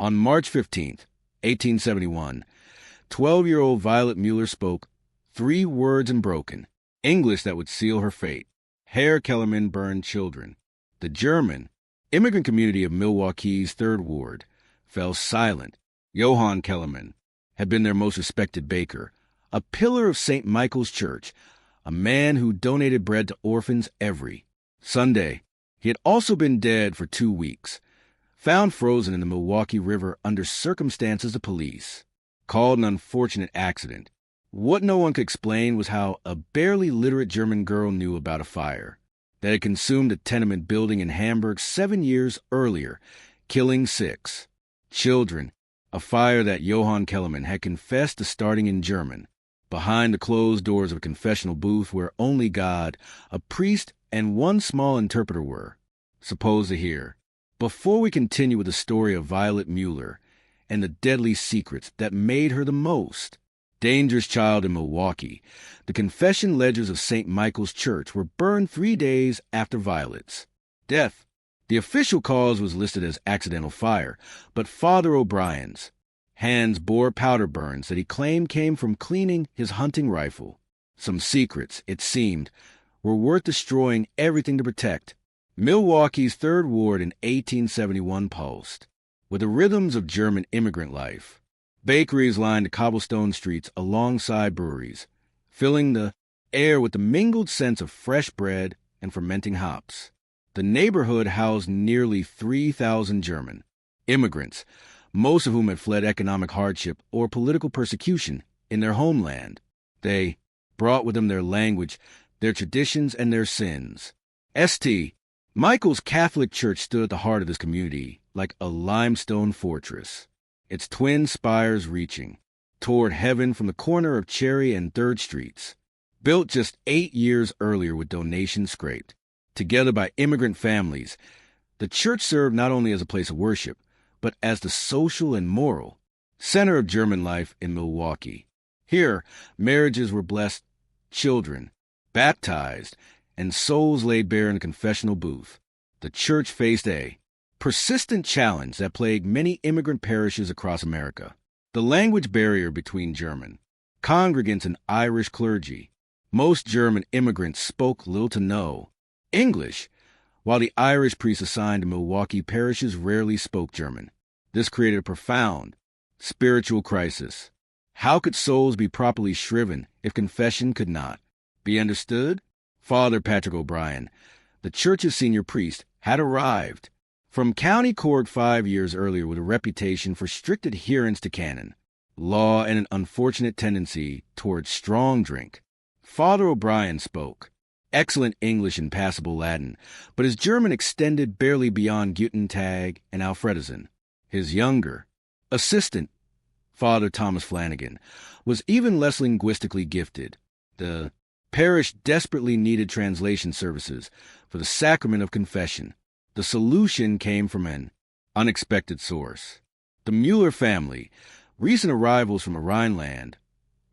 On March 15th, 1871, 12-year-old Violet Mueller spoke 3 words in broken English that would seal her fate. Herr Kellerman burned children. The German immigrant community of Milwaukee's 3rd Ward fell silent. Johann Kellerman had been their most respected baker, a pillar of St. Michael's Church, a man who donated bread to orphans every Sunday. He had also been dead for 2 weeks, found frozen in the Milwaukee River under circumstances the police called an unfortunate accident. What no one could explain was how a barely literate German girl knew about a fire that had consumed a tenement building in Hamburg 7 years earlier, killing 6 children, a fire that Johann Kellerman had confessed to starting in German, behind the closed doors of a confessional booth where only God, a priest, and 1 small interpreter were supposed to hear. Before we continue with the story of Violet Mueller and the deadly secrets that made her the most dangerous child in Milwaukee, the confession ledgers of St. Michael's Church were burned 3 days after Violet's death. The official cause was listed as accidental fire, but Father O'Brien's hands bore powder burns that he claimed came from cleaning his hunting rifle. Some secrets, it seemed, were worth destroying everything to protect. Milwaukee's 3rd Ward in 1871 pulsed with the rhythms of German immigrant life. Bakeries lined the cobblestone streets alongside breweries, filling the air with the mingled scents of fresh bread and fermenting hops. The neighborhood housed nearly 3,000 German immigrants, most of whom had fled economic hardship or political persecution in their homeland. They brought with them their language, their traditions, and their sins. St. Michael's Catholic Church stood at the heart of this community like a limestone fortress, its twin spires reaching toward heaven from the corner of Cherry and 3rd Streets. Built just 8 years earlier with donations scraped together by immigrant families, the church served not only as a place of worship, but as the social and moral center of German life in Milwaukee. Here, marriages were blessed, children baptized, and souls laid bare in a confessional booth. The church faced a persistent challenge that plagued many immigrant parishes across America: the language barrier between German congregants and Irish clergy. Most German immigrants spoke little to no English, while the Irish priests assigned to Milwaukee parishes rarely spoke German. This created a profound spiritual crisis. How could souls be properly shriven if confession could not be understood? Father Patrick O'Brien, the church's senior priest, had arrived from county court 5 years earlier with a reputation for strict adherence to canon law and an unfortunate tendency towards strong drink. Father O'Brien spoke excellent English and passable Latin, but his German extended barely beyond Guten Tag and Alfredison. His younger assistant, Father Thomas Flanagan, was even less linguistically gifted. The parish desperately needed translation services for the sacrament of confession. The solution came from an unexpected source: the Mueller family, recent arrivals from the Rhineland,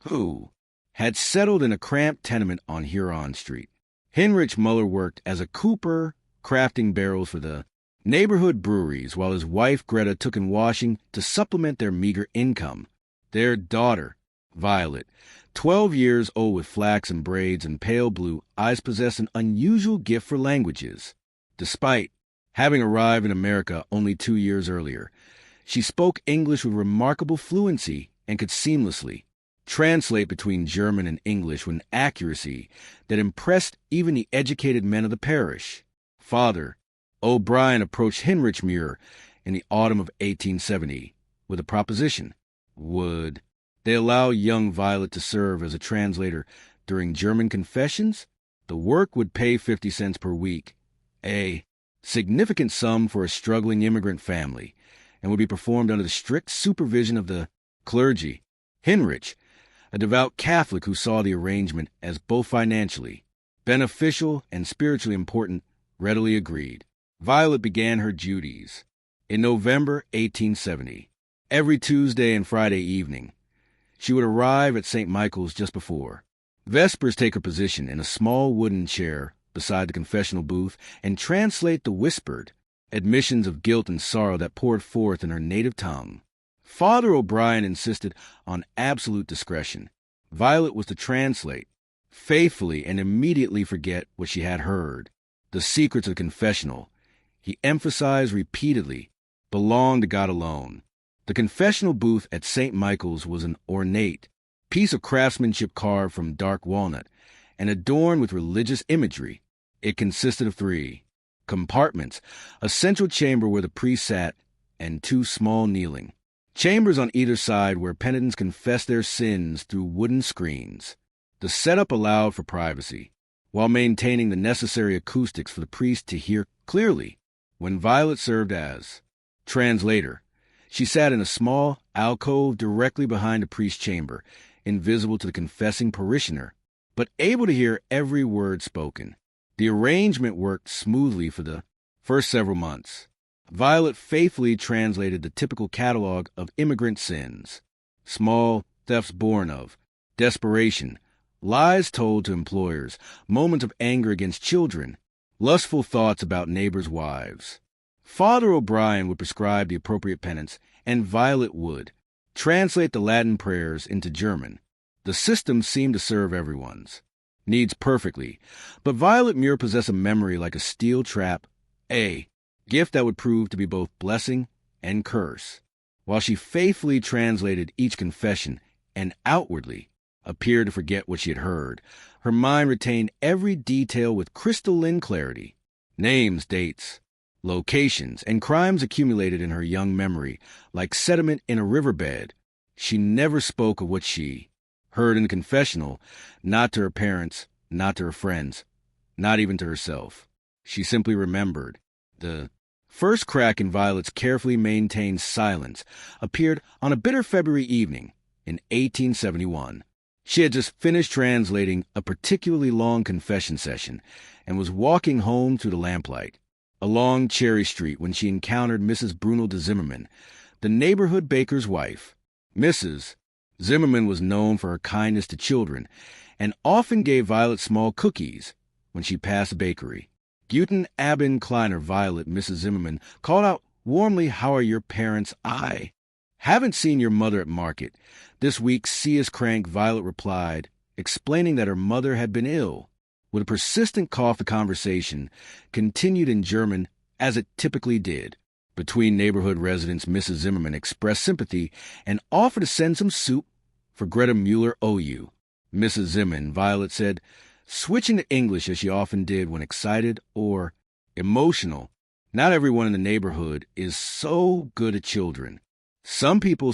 who had settled in a cramped tenement on Huron Street. Heinrich Mueller worked as a cooper, crafting barrels for the neighborhood breweries, while his wife Greta took in washing to supplement their meager income. Their daughter, Violet, 12 years old with flaxen braids and pale blue eyes, possessed an unusual gift for languages. Despite having arrived in America only 2 years earlier, she spoke English with remarkable fluency and could seamlessly translate between German and English with an accuracy that impressed even the educated men of the parish. Father O'Brien approached Heinrich Mueller in the autumn of 1870 with a proposition. Would they allow young Violet to serve as a translator during German confessions? The work would pay 50 cents per week, a significant sum for a struggling immigrant family, and would be performed under the strict supervision of the clergy. Heinrich, a devout Catholic who saw the arrangement as both financially beneficial and spiritually important, readily agreed. Violet began her duties in November 1870. Every Tuesday and Friday evening, she would arrive at St. Michael's just before Vespers, take her position in a small wooden chair beside the confessional booth, and translate the whispered admissions of guilt and sorrow that poured forth in her native tongue. Father O'Brien insisted on absolute discretion. Violet was to translate, faithfully and immediately forget what she had heard. The secrets of the confessional, he emphasized repeatedly, belonged to God alone. The confessional booth at St. Michael's was an ornate piece of craftsmanship carved from dark walnut and adorned with religious imagery. It consisted of 3 compartments, a central chamber where the priest sat, and 2 small kneeling chambers on either side where penitents confessed their sins through wooden screens. The setup allowed for privacy, while maintaining the necessary acoustics for the priest to hear clearly. When Violet served as translator, she sat in a small alcove directly behind the priest's chamber, invisible to the confessing parishioner, but able to hear every word spoken. The arrangement worked smoothly for the first several months. Violet faithfully translated the typical catalog of immigrant sins: small thefts born of desperation, lies told to employers, moments of anger against children, lustful thoughts about neighbors' wives. Father O'Brien would prescribe the appropriate penance, and Violet would translate the Latin prayers into German. The system seemed to serve everyone's needs perfectly, but Violet Muir possessed a memory like a steel trap, a gift that would prove to be both blessing and curse. While she faithfully translated each confession and outwardly appeared to forget what she had heard, her mind retained every detail with crystalline clarity. Names, dates, locations, and crimes accumulated in her young memory like sediment in a riverbed. She never spoke of what she heard in the confessional, not to her parents, not to her friends, not even to herself. She simply remembered. The first crack in Violet's carefully maintained silence appeared on a bitter February evening in 1871. She had just finished translating a particularly long confession session and was walking home through the lamplight along Cherry Street when she encountered Mrs. Bruno de Zimmerman, the neighborhood baker's wife. Mrs. Zimmerman was known for her kindness to children and often gave Violet small cookies when she passed the bakery. Guten Abend, Kleiner Violet, Mrs. Zimmerman called out warmly, "How are your parents?" "I haven't seen your mother at market this week. Sie ist krank," Violet replied, explaining that her mother had been ill. With a persistent cough, the conversation continued in German, as it typically did. Between neighborhood residents, Mrs. Zimmerman expressed sympathy and offered to send some soup for Greta Mueller OU. Mrs. Zimmerman, Violet said, switching to English as she often did when excited or emotional. "Not everyone in the neighborhood is so good at children. Some people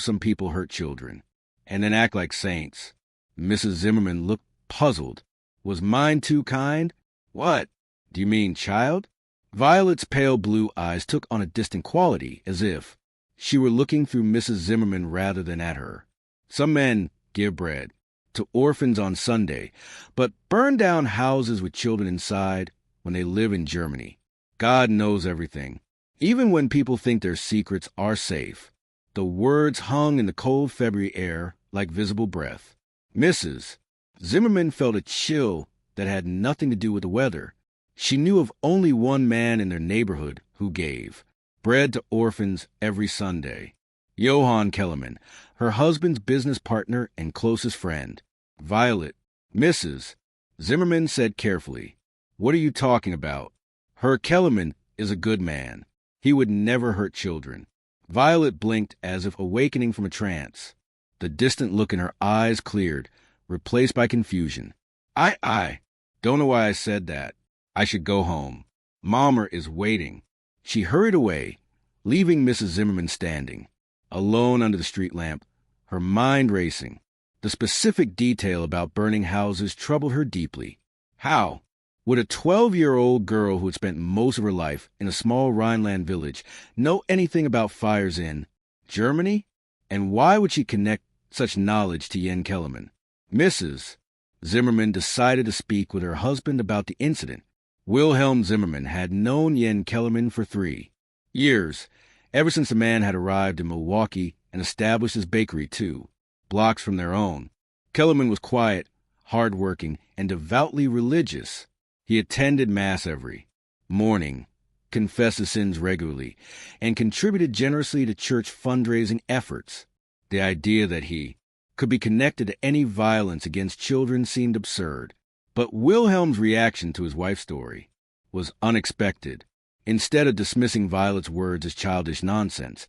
hurt children and then act like saints." Mrs. Zimmerman looked puzzled. "Was mine too kind?" "What? Do you mean child?" Violet's pale blue eyes took on a distant quality, as if she were looking through Mrs. Zimmerman rather than at her. "Some men give bread to orphans on Sunday, but burn down houses with children inside when they live in Germany. God knows everything. Even when people think their secrets are safe." The words hung in the cold February air like visible breath. Mrs. Zimmerman felt a chill that had nothing to do with the weather. She knew of only one man in their neighborhood who gave bread to orphans every Sunday. Johann Kellerman, her husband's business partner and closest friend. Violet, Mrs. Zimmerman said carefully, "What are you talking about? Herr Kellerman is a good man. He would never hurt children." Violet blinked as if awakening from a trance. The distant look in her eyes cleared, replaced by confusion. I don't know why I said that. I should go home. Mommer is waiting." She hurried away, leaving Mrs. Zimmerman standing, alone under the street lamp, her mind racing. The specific detail about burning houses troubled her deeply. How would a 12-year-old girl who had spent most of her life in a small Rhineland village know anything about fires in Germany? And why would she connect such knowledge to Jen Kellerman? Mrs. Zimmerman decided to speak with her husband about the incident. Wilhelm Zimmerman had known Jen Kellerman for 3 years, ever since the man had arrived in Milwaukee and established his bakery 2 blocks from their own. Kellerman was quiet, hard-working, and devoutly religious. He attended Mass every morning, confessed his sins regularly, and contributed generously to church fundraising efforts. The idea that he could be connected to any violence against children seemed absurd. But Wilhelm's reaction to his wife's story was unexpected. Instead of dismissing Violet's words as childish nonsense,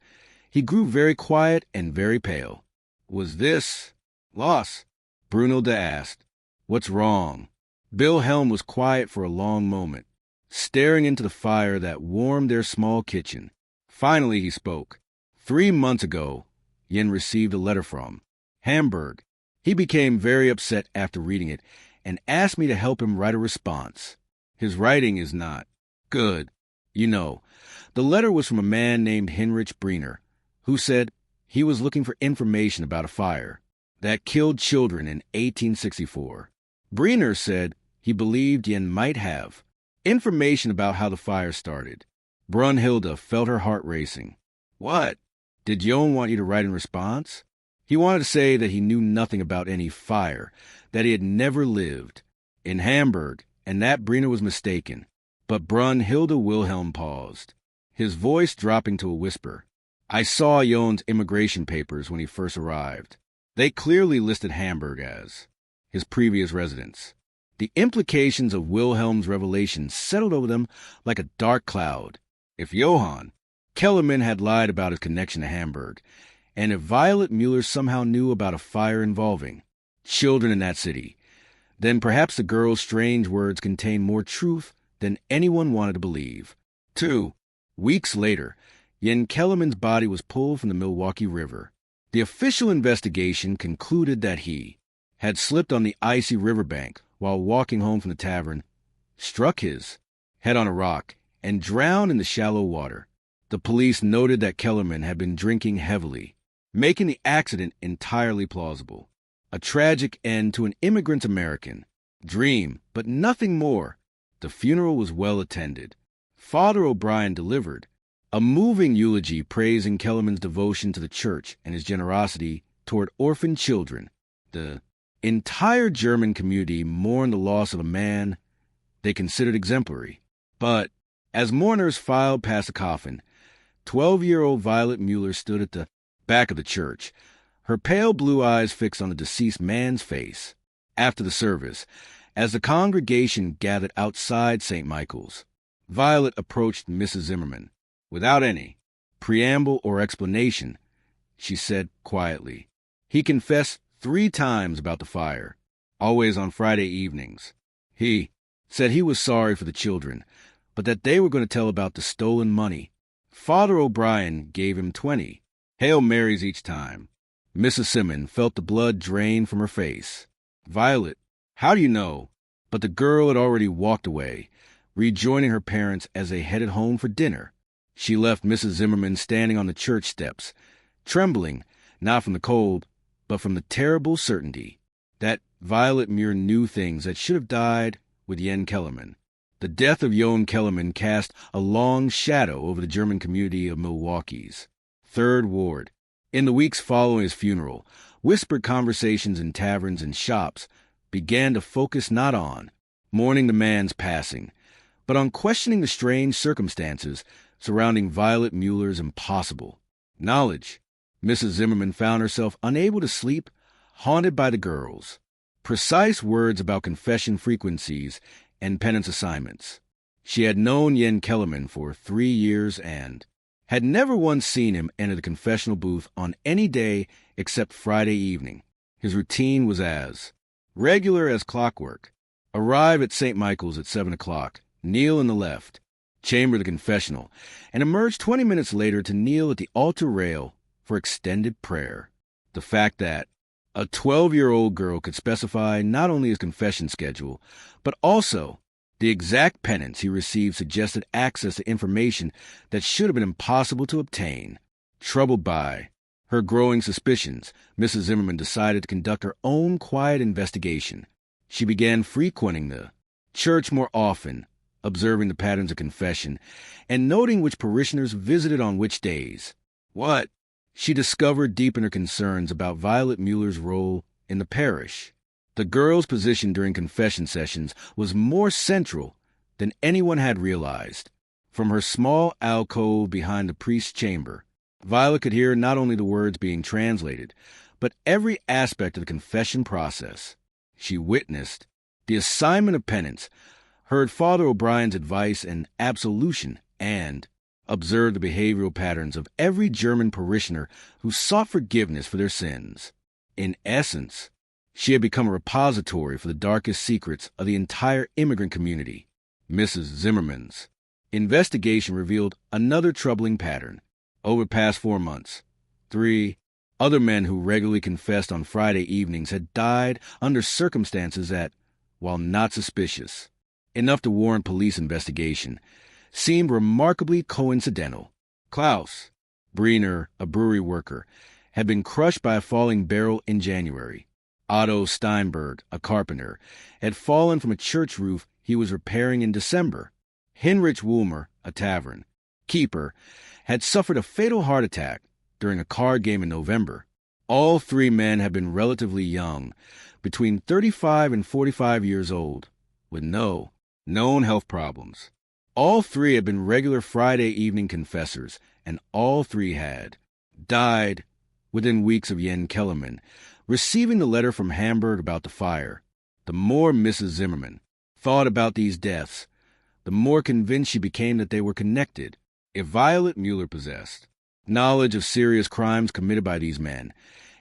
he grew very quiet and very pale. "Was this loss?" Brunhilde asked. "What's wrong?" Wilhelm was quiet for a long moment, staring into the fire that warmed their small kitchen. Finally he spoke. 3 months ago, Yen received a letter from Hamburg. He became very upset after reading it and asked me to help him write a response. His writing is not good. You know, the letter was from a man named Heinrich Briner, who said he was looking for information about a fire that killed children in 1864. Briner said he believed Yen might have information about how the fire started. Brunhilde felt her heart racing. "What? Did Jon want you to write in response?" He wanted to say that he knew nothing about any fire, that he had never lived in Hamburg, and that Briner was mistaken. But Brunhilde Wilhelm paused, his voice dropping to a whisper. "I saw Jon's immigration papers when he first arrived. They clearly listed Hamburg as his previous residence." The implications of Wilhelm's revelation settled over them like a dark cloud. If Johann Kellerman had lied about his connection to Hamburg, and if Violet Mueller somehow knew about a fire involving children in that city, then perhaps the girl's strange words contained more truth than anyone wanted to believe. 2 weeks later, Yen Kellerman's body was pulled from the Milwaukee River. The official investigation concluded that he had slipped on the icy riverbank while walking home from the tavern, struck his head on a rock, and drowned in the shallow water. The police noted that Kellerman had been drinking heavily, making the accident entirely plausible. A tragic end to an immigrant's American dream, but nothing more. The funeral was well attended. Father O'Brien delivered a moving eulogy praising Kellerman's devotion to the church and his generosity toward orphan children. The entire German community mourned the loss of a man they considered exemplary. But as mourners filed past the coffin, 12-year-old Violet Mueller stood at the back of the church, her pale blue eyes fixed on the deceased man's face. After the service, as the congregation gathered outside St. Michael's, Violet approached Mrs. Zimmerman. Without any preamble or explanation, she said quietly, "He confessed 3 times about the fire, always on Friday evenings. He said he was sorry for the children, but that they were going to tell about the stolen money. Father O'Brien gave him 20 Hail Marys each time." Mrs. Simmons felt the blood drain from her face. "Violet, how do you know?" But the girl had already walked away, rejoining her parents as they headed home for dinner. She left Mrs. Zimmerman standing on the church steps, trembling, not from the cold, but from the terrible certainty that Violet Muir knew things that should have died with Yen Kellerman. The death of Jon Kellerman cast a long shadow over the German community of Milwaukee's 3rd Ward. In the weeks following his funeral, whispered conversations in taverns and shops began to focus not on mourning the man's passing, but on questioning the strange circumstances surrounding Violet Mueller's impossible knowledge. Mrs. Zimmerman found herself unable to sleep, haunted by the girls' precise words about confession frequencies and penance assignments. She had known Yen Kellerman for 3 years and had never once seen him enter the confessional booth on any day except Friday evening. His routine was as regular as clockwork. Arrive at St. Michael's at 7 o'clock, kneel in the left chamber of the confessional, and emerge 20 minutes later to kneel at the altar rail for extended prayer. The fact that a 12-year-old girl could specify not only his confession schedule, but also the exact penance he received suggested access to information that should have been impossible to obtain. Troubled by her growing suspicions, Mrs. Zimmerman decided to conduct her own quiet investigation. She began frequenting the church more often, observing the patterns of confession, and noting which parishioners visited on which days. What she discovered deepened her concerns about Violet Mueller's role in the parish. The girl's position during confession sessions was more central than anyone had realized. From her small alcove behind the priest's chamber, Violet could hear not only the words being translated, but every aspect of the confession process. She witnessed the assignment of penance, heard Father O'Brien's advice and absolution, and observed the behavioral patterns of every German parishioner who sought forgiveness for their sins. In essence, she had become a repository for the darkest secrets of the entire immigrant community. Mrs. Zimmerman's investigation revealed another troubling pattern. Over the past 4 months, 3 other men who regularly confessed on Friday evenings had died under circumstances that, while not suspicious enough to warrant police investigation, seemed remarkably coincidental. Klaus Briner, a brewery worker, had been crushed by a falling barrel in January. Otto Steinberg, a carpenter, had fallen from a church roof he was repairing in December. Heinrich Wulmer, a tavern keeper, had suffered a fatal heart attack during a card game in November. All 3 men had been relatively young, between 35 and 45 years old, with no known health problems. All 3 had been regular Friday evening confessors, and all 3 had died within weeks of Jens Kellerman receiving the letter from Hamburg about the fire. The more Mrs. Zimmerman thought about these deaths, the more convinced she became that they were connected. If Violet Mueller possessed knowledge of serious crimes committed by these men,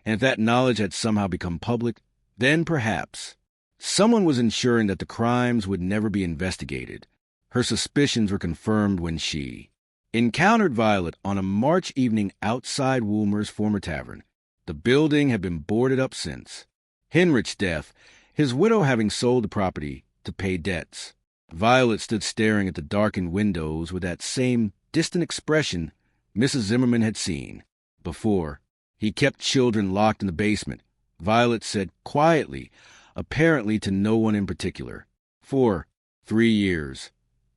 and if that knowledge had somehow become public, then perhaps someone was ensuring that the crimes would never be investigated. Her suspicions were confirmed when she encountered Violet on a March evening outside Woolmer's former tavern. The building had been boarded up since Heinrich's death, his widow having sold the property to pay debts. Violet stood staring at the darkened windows with that same distant expression Mrs. Zimmerman had seen before. He kept children locked in the basement, Violet said quietly, apparently to no one in particular. For 3 years,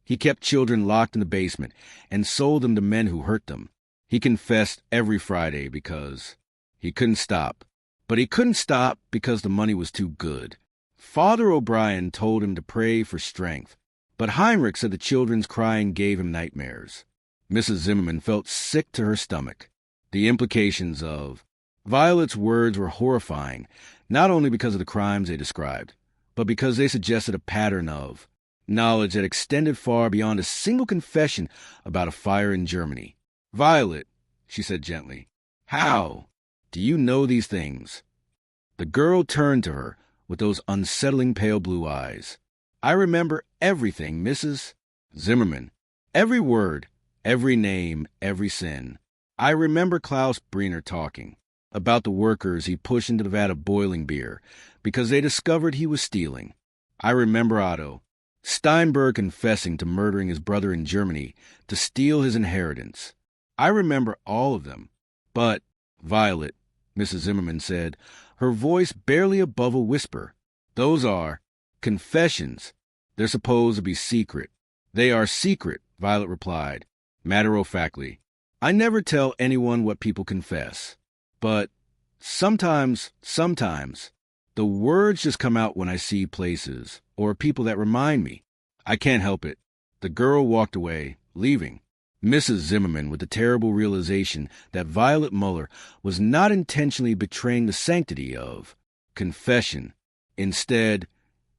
he kept children locked in the basement and sold them to men who hurt them. He confessed every Friday because he couldn't stop. But he couldn't stop because the money was too good. Father O'Brien told him to pray for strength, but Heinrich said the children's crying gave him nightmares. Mrs. Zimmerman felt sick to her stomach. The implications of Violet's words were horrifying, not only because of the crimes they described, but because they suggested a pattern of knowledge that extended far beyond a single confession about a fire in Germany. "Violet," she said gently, "how do you know these things?" The girl turned to her with those unsettling pale blue eyes. "I remember everything, Mrs. Zimmerman. Every word, every name, every sin. I remember Klaus Briner talking about the workers he pushed into the vat of boiling beer because they discovered he was stealing. I remember Otto Steinberg confessing to murdering his brother in Germany to steal his inheritance. I remember all of them. But, Violet," Mrs. Zimmerman said, her voice barely above a whisper, "those are confessions. They're supposed to be secret." "They are secret," Violet replied, matter-of-factly. "I never tell anyone what people confess. But sometimes, the words just come out when I see places or people that remind me. I can't help it." The girl walked away, leaving Mrs. Zimmerman with the terrible realization that Violet Mueller was not intentionally betraying the sanctity of confession. Instead,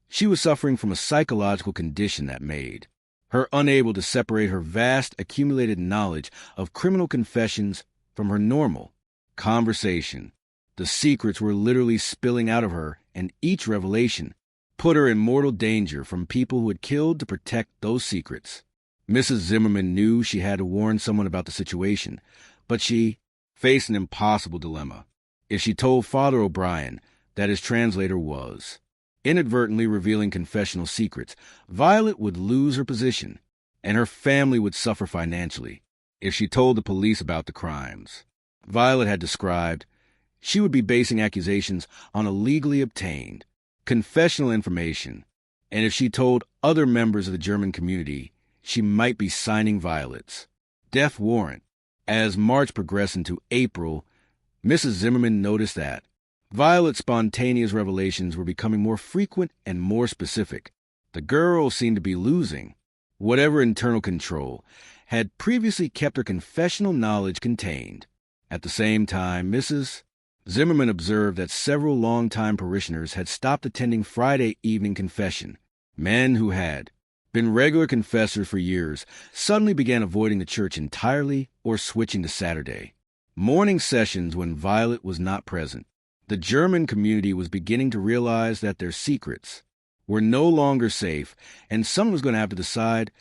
she was suffering from a psychological condition that made her unable to separate her vast accumulated knowledge of criminal confessions from her normal conversation. The secrets were literally spilling out of her, and each revelation put her in mortal danger from people who had killed to protect those secrets. Mrs. Zimmerman knew she had to warn someone about the situation, but she faced an impossible dilemma. If she told Father O'Brien that his translator was inadvertently revealing confessional secrets, Violet would lose her position, and her family would suffer financially. If she told the police about the crimes Violet had described, she would be basing accusations on illegally obtained confessional information, and if she told other members of the German community, she might be signing Violet's death warrant. As March progressed into April, Mrs. Zimmerman noticed that Violet's spontaneous revelations were becoming more frequent and more specific. The girl seemed to be losing whatever internal control, had previously kept her confessional knowledge contained. At the same time, Mrs. Zimmerman observed that several longtime parishioners had stopped attending Friday evening confession. Men who had been regular confessors for years suddenly began avoiding the church entirely or switching to Saturday morning sessions when Violet was not present. The German community was beginning to realize that their secrets were no longer safe, and someone was going to have to decide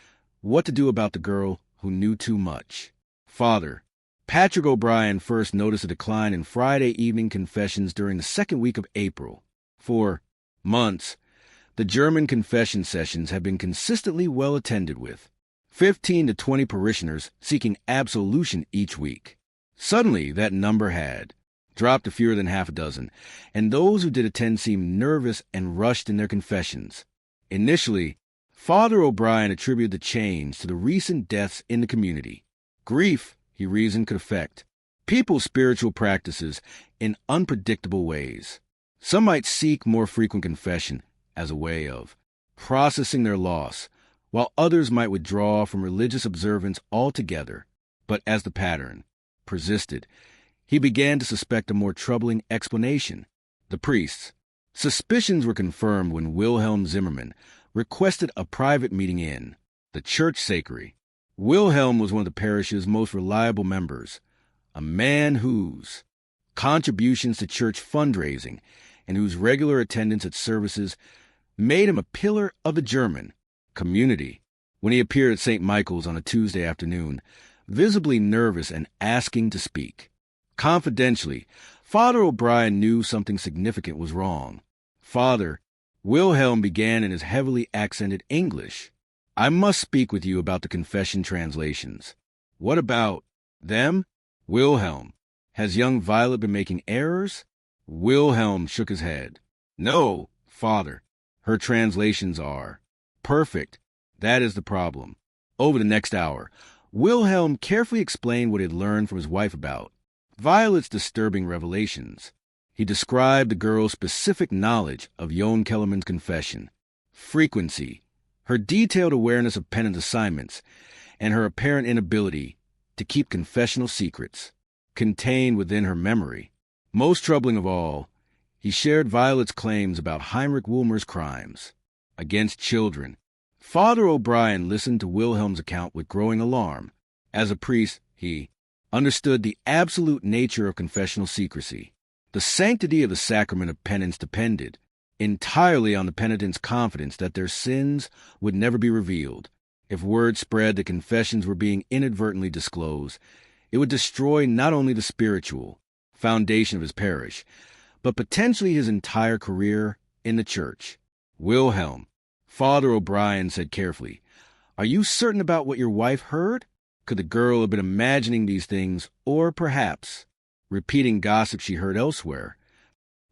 what to do about the girl who knew too much. Father Patrick O'Brien first noticed a decline in Friday evening confessions during the second week of April. For months, the German confession sessions have been consistently well attended with 15 to 20 parishioners seeking absolution each week. Suddenly, that number had dropped to fewer than half a dozen, and those who did attend seemed nervous and rushed in their confessions. Initially, Father O'Brien attributed the change to the recent deaths in the community. Grief, he reasoned, could affect people's spiritual practices in unpredictable ways. Some might seek more frequent confession as a way of processing their loss, while others might withdraw from religious observance altogether. But as the pattern persisted, he began to suspect a more troubling explanation. The priests' suspicions were confirmed when Wilhelm Zimmerman requested a private meeting in the church sacristy. Wilhelm was one of the parish's most reliable members, a man whose contributions to church fundraising and whose regular attendance at services made him a pillar of the German community. When he appeared at St. Michael's on a Tuesday afternoon, visibly nervous and asking to speak confidentially, Father O'Brien knew something significant was wrong. Father Wilhelm began in his heavily accented English. I must speak with you about the confession translations. What about them? Wilhelm, has young Violet been making errors? Wilhelm shook his head. No, Father. Her translations are perfect. That is the problem. Over the next hour, Wilhelm carefully explained what he had learned from his wife about Violet's disturbing revelations. He described the girl's specific knowledge of Jon Kellerman's confession, frequency, her detailed awareness of penance assignments, and her apparent inability to keep confessional secrets contained within her memory. Most troubling of all, he shared Violet's claims about Heinrich Wulmer's crimes against children. Father O'Brien listened to Wilhelm's account with growing alarm. As a priest, he understood the absolute nature of confessional secrecy. The sanctity of the sacrament of penance depended entirely on the penitent's confidence that their sins would never be revealed. If word spread that confessions were being inadvertently disclosed, it would destroy not only the spiritual foundation of his parish, but potentially his entire career in the church. Wilhelm, Father O'Brien said carefully, are you certain about what your wife heard? Could the girl have been imagining these things, or perhaps repeating gossip she heard elsewhere?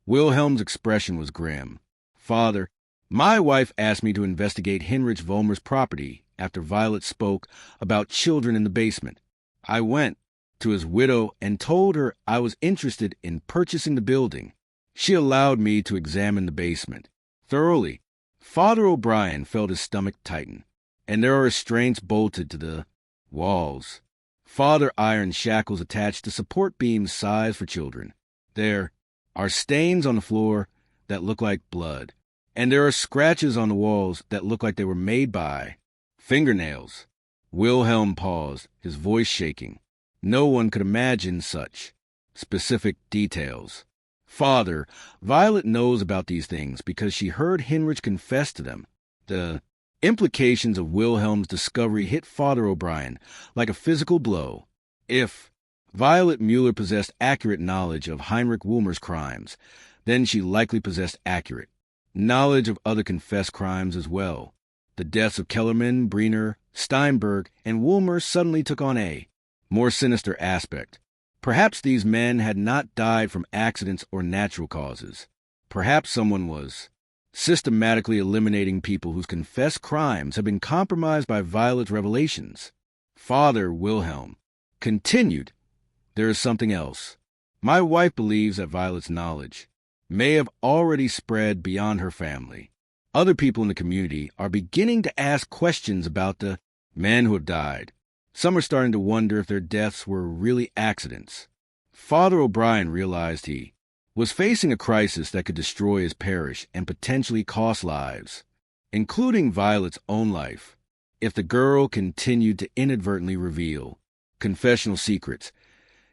Wilhelm's expression was grim. Father, my wife asked me to investigate Heinrich Wulmer's property after Violet spoke about children in the basement. I went to his widow and told her I was interested in purchasing the building. She allowed me to examine the basement thoroughly. Father O'Brien felt his stomach tighten, and there are restraints bolted to the walls. Father iron shackles attached to support beams sized for children. There are stains on the floor that look like blood, and there are scratches on the walls that look like they were made by fingernails. Wilhelm paused, his voice shaking. No one could imagine such specific details. Father, Violet knows about these things because she heard Heinrich confess to them. The implications of Wilhelm's discovery hit Father O'Brien like a physical blow. If Violet Mueller possessed accurate knowledge of Heinrich Wulmer's crimes, then she likely possessed accurate knowledge of other confessed crimes as well. The deaths of Kellerman, Briner, Steinberg, and Wulmer suddenly took on a more sinister aspect. Perhaps these men had not died from accidents or natural causes. Perhaps someone was systematically eliminating people whose confessed crimes had been compromised by Violet's revelations. Father Wilhelm continued, there is something else. My wife believes that Violet's knowledge may have already spread beyond her family. Other people in the community are beginning to ask questions about the men who have died. Some are starting to wonder if their deaths were really accidents. Father O'Brien realized he was facing a crisis that could destroy his parish and potentially cost lives, including Violet's own life, if the girl continued to inadvertently reveal confessional secrets.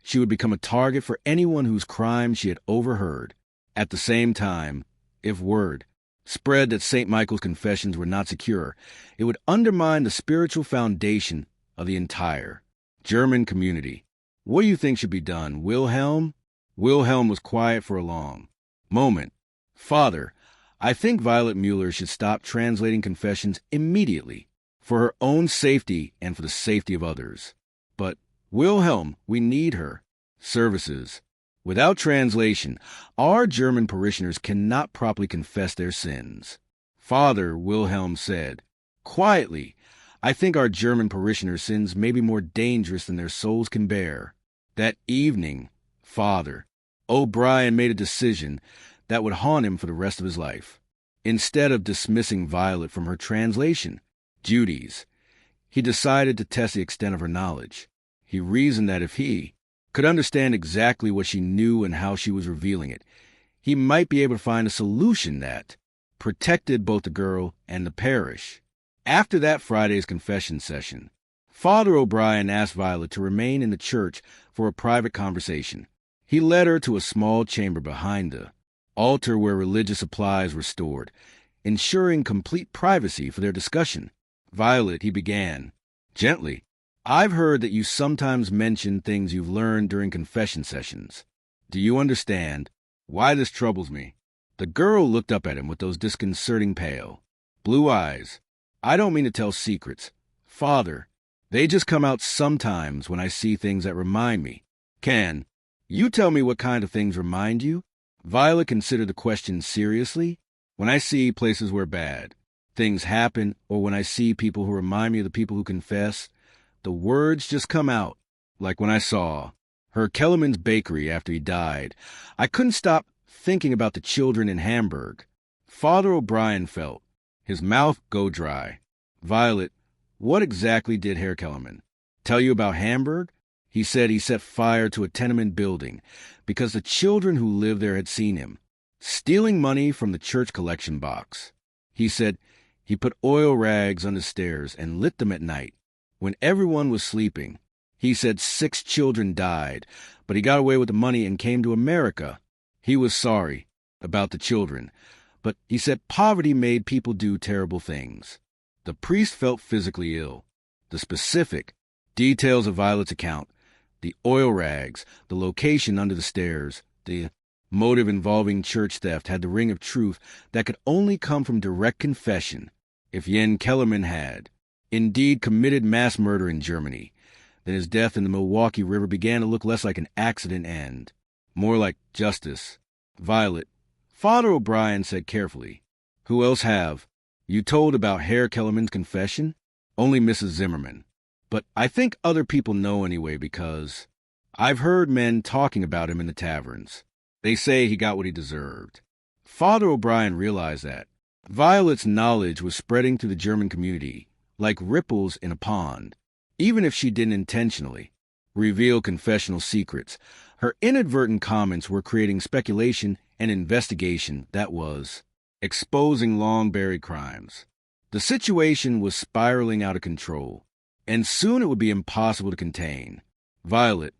She would become a target for anyone whose crime she had overheard. At the same time, if word spread that St. Michael's confessions were not secure, it would undermine the spiritual foundation of the entire German community. What do you think should be done, Wilhelm? Wilhelm was quiet for a long moment. Father, I think Violet Mueller should stop translating confessions immediately, for her own safety and for the safety of others. But, Wilhelm, we need her services. Without translation, our German parishioners cannot properly confess their sins. Father, Wilhelm said, quietly, I think our German parishioners' sins may be more dangerous than their souls can bear. That evening, Father O'Brien made a decision that would haunt him for the rest of his life. Instead of dismissing Violet from her translation duties, he decided to test the extent of her knowledge. He reasoned that if he could understand exactly what she knew and how she was revealing it, he might be able to find a solution that protected both the girl and the parish. After that Friday's confession session, Father O'Brien asked Violet to remain in the church for a private conversation. He led her to a small chamber behind the altar where religious supplies were stored, ensuring complete privacy for their discussion. Violet, he began, gently, I've heard that you sometimes mention things you've learned during confession sessions. Do you understand why this troubles me? The girl looked up at him with those disconcerting pale blue eyes. I don't mean to tell secrets, Father. They just come out sometimes when I see things that remind me. Can you tell me what kind of things remind you? Violet considered the question seriously. When I see places where bad things happen, or when I see people who remind me of the people who confess, the words just come out. Like when I saw her Kellerman's bakery after he died, I couldn't stop thinking about the children in Hamburg. Father O'Brien felt his mouth go dry. Violet, what exactly did Herr Kellerman tell you about Hamburg? He said he set fire to a tenement building because the children who lived there had seen him stealing money from the church collection box. He said he put oil rags on the stairs and lit them at night when everyone was sleeping. He said 6 children died, but he got away with the money and came to America. He was sorry about the children, but he said poverty made people do terrible things. The priest felt physically ill. The specific details of Violet's account, the oil rags, the location under the stairs, the motive involving church theft had the ring of truth that could only come from direct confession. If Jens Kellerman had indeed committed mass murder in Germany, then his death in the Milwaukee River began to look less like an accident and more like justice. Violet, Father O'Brien said carefully, who else have you told about Herr Kellerman's confession? Only Mrs. Zimmerman. But I think other people know anyway because I've heard men talking about him in the taverns. They say he got what he deserved. Father O'Brien realized that Violet's knowledge was spreading through the German community like ripples in a pond. Even if she didn't intentionally reveal confessional secrets, her inadvertent comments were creating speculation and investigation that was exposing long-buried crimes. The situation was spiraling out of control, and soon it would be impossible to contain. Violet,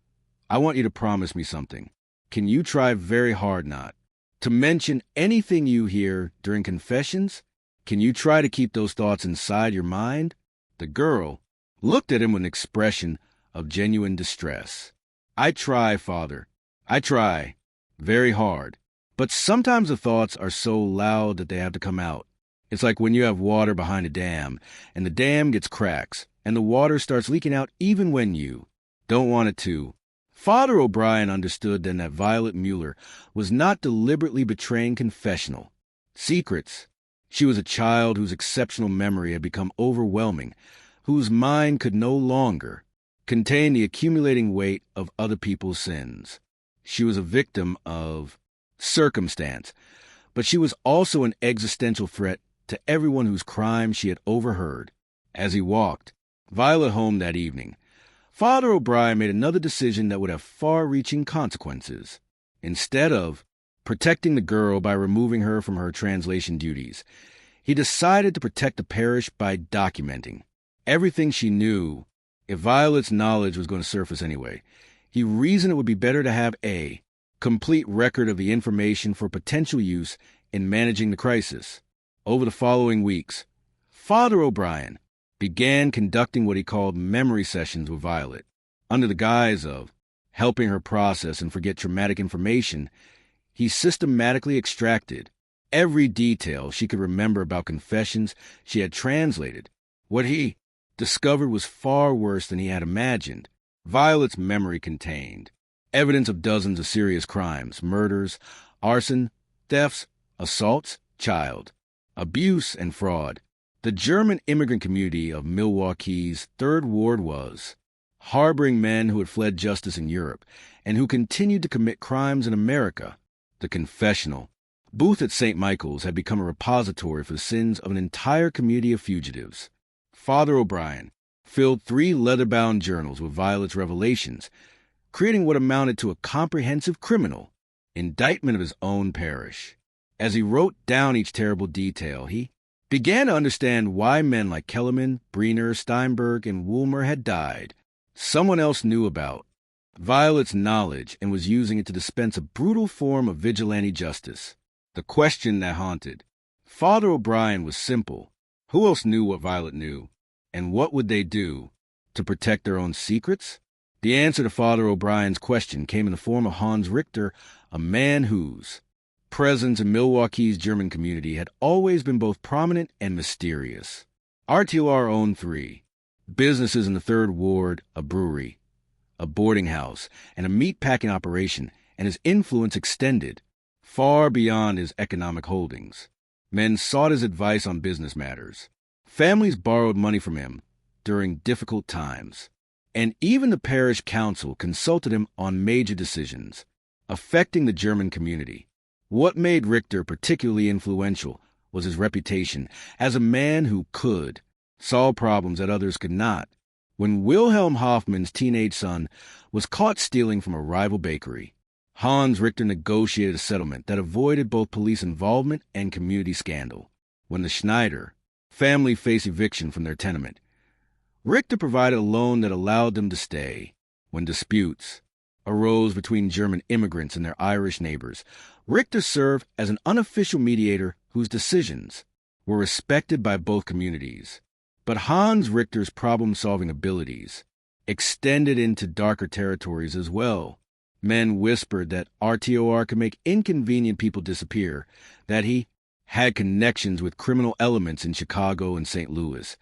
I want you to promise me something. Can you try very hard not to mention anything you hear during confessions? Can you try to keep those thoughts inside your mind? The girl looked at him with an expression of genuine distress. I try, Father. I try very hard. But sometimes the thoughts are so loud that they have to come out. It's like when you have water behind a dam, and the dam gets cracks, and the water starts leaking out even when you don't want it to. Father O'Brien understood then that Violet Mueller was not deliberately betraying confessional secrets. She was a child whose exceptional memory had become overwhelming, whose mind could no longer contain the accumulating weight of other people's sins. She was a victim of circumstance, but she was also an existential threat to everyone whose crime she had overheard. As he walked Violet home that evening, Father O'Brien made another decision that would have far-reaching consequences. Instead of protecting the girl by removing her from her translation duties, he decided to protect the parish by documenting everything she knew. If Violet's knowledge was going to surface anyway, he reasoned it would be better to have a complete record of the information for potential use in managing the crisis. Over the following weeks, Father O'Brien began conducting what he called memory sessions with Violet. Under the guise of helping her process and forget traumatic information, he systematically extracted every detail she could remember about confessions she had translated. What he discovered was far worse than he had imagined. Violet's memory contained evidence of dozens of serious crimes: murders, arson, thefts, assaults, child abuse, and fraud. The German immigrant community of Milwaukee's Third Ward was harboring men who had fled justice in Europe and who continued to commit crimes in America. The confessional booth at St. Michael's had become a repository for the sins of an entire community of fugitives. Father O'Brien filled 3 leather-bound journals with Violet's revelations, creating what amounted to a comprehensive criminal indictment of his own parish. As he wrote down each terrible detail, he began to understand why men like Kellerman, Breener, Steinberg, and Woolmer had died. Someone else knew about Violet's knowledge and was using it to dispense a brutal form of vigilante justice. The question that haunted Father O'Brien was simple. Who else knew what Violet knew? And what would they do to protect their own secrets? The answer to Father O'Brien's question came in the form of Hans Richter, a man whose presence in Milwaukee's German community had always been both prominent and mysterious. RTOR owned 3 businesses in the Third Ward: a brewery, a boarding house, and a meat-packing operation, and his influence extended far beyond his economic holdings. Men sought his advice on business matters. Families borrowed money from him during difficult times, and even the parish council consulted him on major decisions affecting the German community. What made Richter particularly influential was his reputation as a man who could solve problems that others could not. When Wilhelm Hoffmann's teenage son was caught stealing from a rival bakery, Hans Richter negotiated a settlement that avoided both police involvement and community scandal. When the Schneider family faced eviction from their tenement, Richter provided a loan that allowed them to stay. When disputes arose between German immigrants and their Irish neighbors, Richter served as an unofficial mediator whose decisions were respected by both communities. But Hans Richter's problem-solving abilities extended into darker territories as well. Men whispered that RTOR could make inconvenient people disappear, that he had connections with criminal elements in Chicago and St. Louis,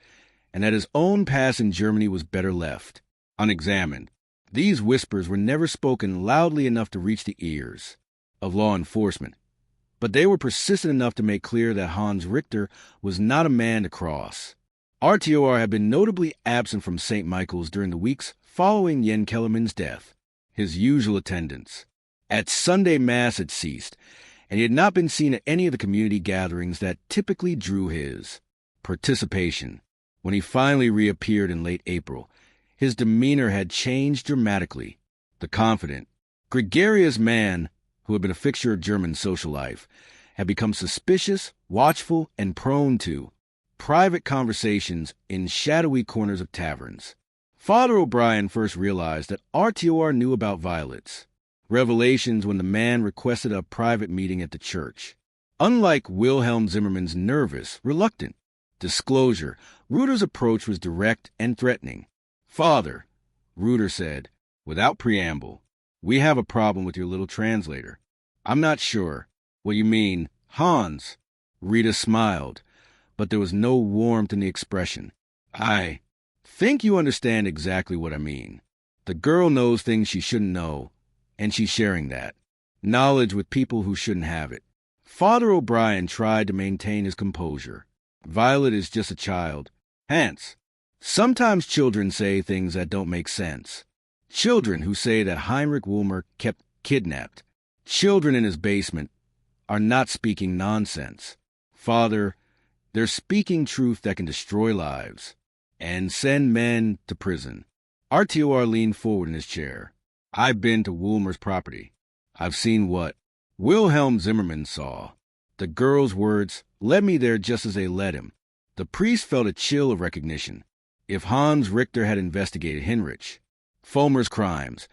and that his own past in Germany was better left unexamined. These whispers were never spoken loudly enough to reach the ears of law enforcement, but they were persistent enough to make clear that Hans Richter was not a man to cross. RTOR had been notably absent from St. Michael's during the weeks following Jen Kellerman's death. His usual attendance at Sunday Mass had ceased, and he had not been seen at any of the community gatherings that typically drew his participation. When he finally reappeared in late April, his demeanor had changed dramatically. The confident, gregarious man who had been a fixture of German social life had become suspicious, watchful, and prone to private conversations in shadowy corners of taverns. Father O'Brien first realized that RTOR knew about Violet's revelations when the man requested a private meeting at the church. Unlike Wilhelm Zimmermann's nervous, reluctant disclosure, Reuter's approach was direct and threatening. "Father," Reuter said, without preamble, "we have a problem with your little translator." "I'm not sure what you mean, Hans." Rita smiled, but there was no warmth in the expression. "I think you understand exactly what I mean. The girl knows things she shouldn't know, and she's sharing that knowledge with people who shouldn't have it." Father O'Brien tried to maintain his composure. "Violet is just a child. Hans, sometimes children say things that don't make sense. Children who say that Heinrich Woolmer kept kidnapped. Children in his basement are not speaking nonsense. Father, They're speaking truth that can destroy lives and send men to prison. RTOR leaned forward in his chair. I've been to Woolmer's property. I've seen what Wilhelm Zimmermann saw. The girl's words led me there just as they led him. The priest felt a chill of recognition. If Hans Richter had investigated Heinrich Fulmer's crimes,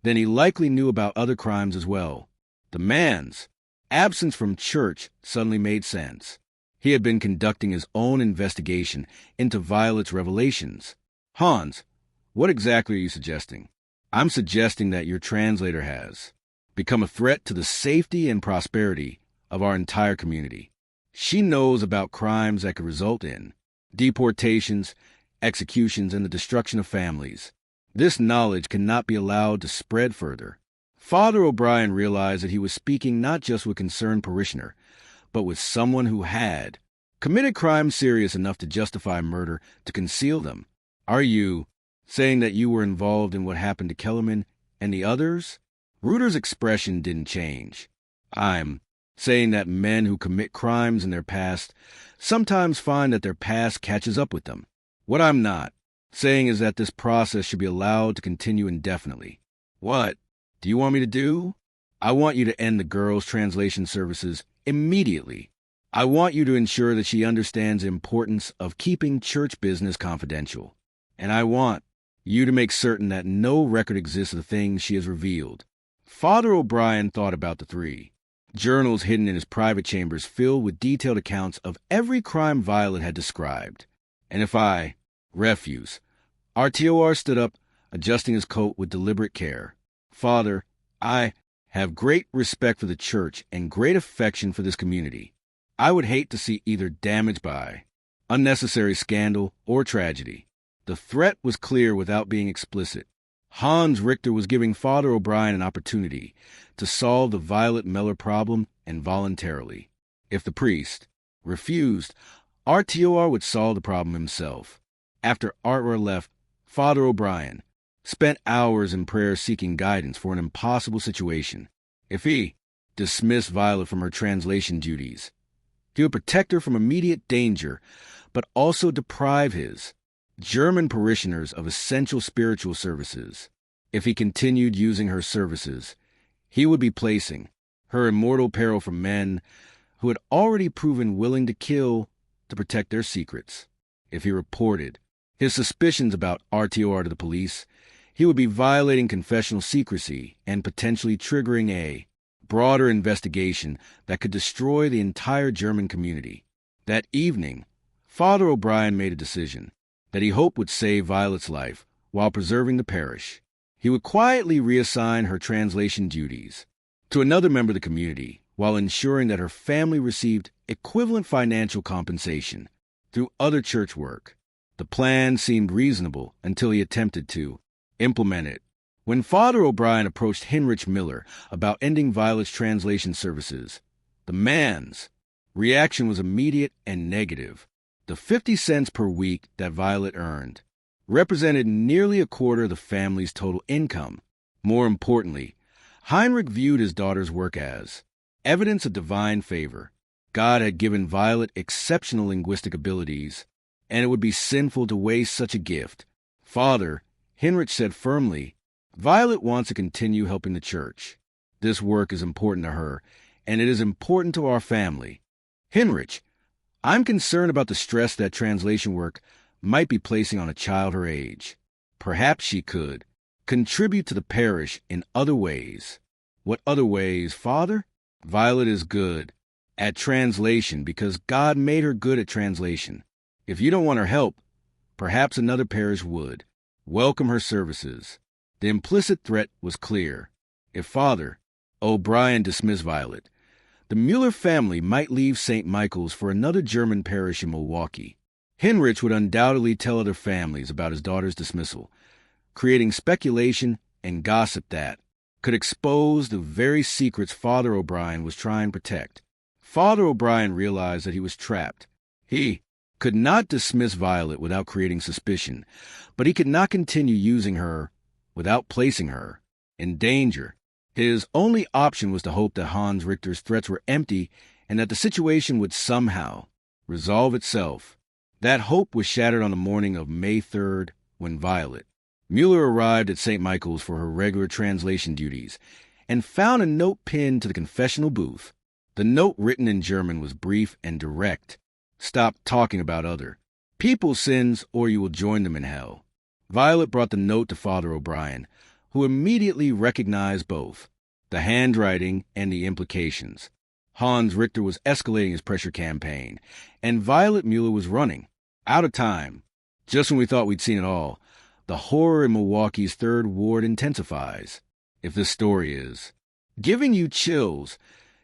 then he likely knew about other crimes as well. The man's absence from church suddenly made sense. He had been conducting his own investigation into Violet's revelations. Hans, what exactly are you suggesting? I'm suggesting that your translator has become a threat to the safety and prosperity of our entire community. She knows about crimes that could result in deportations, executions, and the destruction of families. This knowledge cannot be allowed to spread further. Father O'Brien realized that he was speaking not just with concerned parishioner, but with someone who had committed crimes serious enough to justify murder to conceal them. Are you saying that you were involved in what happened to Kellerman and the others? Reuter's expression didn't change. I'm saying that men who commit crimes in their past sometimes find that their past catches up with them. What I'm not saying is that this process should be allowed to continue indefinitely. What do you want me to do? I want you to end the girl's translation services immediately. I want you to ensure that she understands the importance of keeping church business confidential. And I want you to make certain that no record exists of the things she has revealed. Father O'Brien thought about the three journals hidden in his private chambers filled with detailed accounts of every crime Violet had described. And if I refuse, RTOR stood up, adjusting his coat with deliberate care. Father, I have great respect for the church and great affection for this community. I would hate to see either damage by unnecessary scandal or tragedy. The threat was clear without being explicit. Hans Richter was giving Father O'Brien an opportunity to solve the Violet Mueller problem, and voluntarily. If the priest refused, RTOR would solve the problem himself. After RTOR left, Father O'Brien spent hours in prayer seeking guidance for an impossible situation. If he dismissed Violet from her translation duties, he would protect her from immediate danger, but also deprive his German parishioners of essential spiritual services. If he continued using her services, he would be placing her in mortal peril from men who had already proven willing to kill to protect their secrets. If he reported his suspicions about RTOR to the police, he would be violating confessional secrecy and potentially triggering a broader investigation that could destroy the entire German community. That evening, Father O'Brien made a decision that he hoped would save Violet's life while preserving the parish. He would quietly reassign her translation duties to another member of the community while ensuring that her family received equivalent financial compensation through other church work. The plan seemed reasonable until he attempted to implement it. When Father O'Brien approached Heinrich Miller about ending Violet's translation services, the man's reaction was immediate and negative. The 50 cents per week that Violet earned represented nearly a quarter of the family's total income. More importantly, Heinrich viewed his daughter's work as evidence of divine favor. God had given Violet exceptional linguistic abilities, and it would be sinful to waste such a gift. Father, Heinrich said firmly, Violet wants to continue helping the church. This work is important to her, and it is important to our family. Heinrich, I'm concerned about the stress that translation work might be placing on a child her age. Perhaps she could contribute to the parish in other ways. What other ways, Father? Violet is good at translation because God made her good at translation. If you don't want her help, perhaps another parish would welcome her services. The implicit threat was clear. If Father O'Brien dismissed Violet, the Mueller family might leave St. Michael's for another German parish in Milwaukee. Heinrich would undoubtedly tell other families about his daughter's dismissal, creating speculation and gossip that could expose the very secrets Father O'Brien was trying to protect. Father O'Brien realized that he was trapped. He could not dismiss Violet without creating suspicion, but he could not continue using her without placing her in danger. His only option was to hope that Hans Richter's threats were empty and that the situation would somehow resolve itself. That hope was shattered on the morning of May 3rd when Violet Mueller arrived at St. Michael's for her regular translation duties and found a note pinned to the confessional booth. The note, written in German, was brief and direct. Stop talking about other people's sins or you will join them in hell. Violet brought the note to Father O'Brien, who immediately recognized both the handwriting and the implications. Hans Richter was escalating his pressure campaign, and Violet Mueller was running. Out of time. Just when we thought we'd seen it all, the horror in Milwaukee's 3rd Ward intensifies. If this story is giving you chills,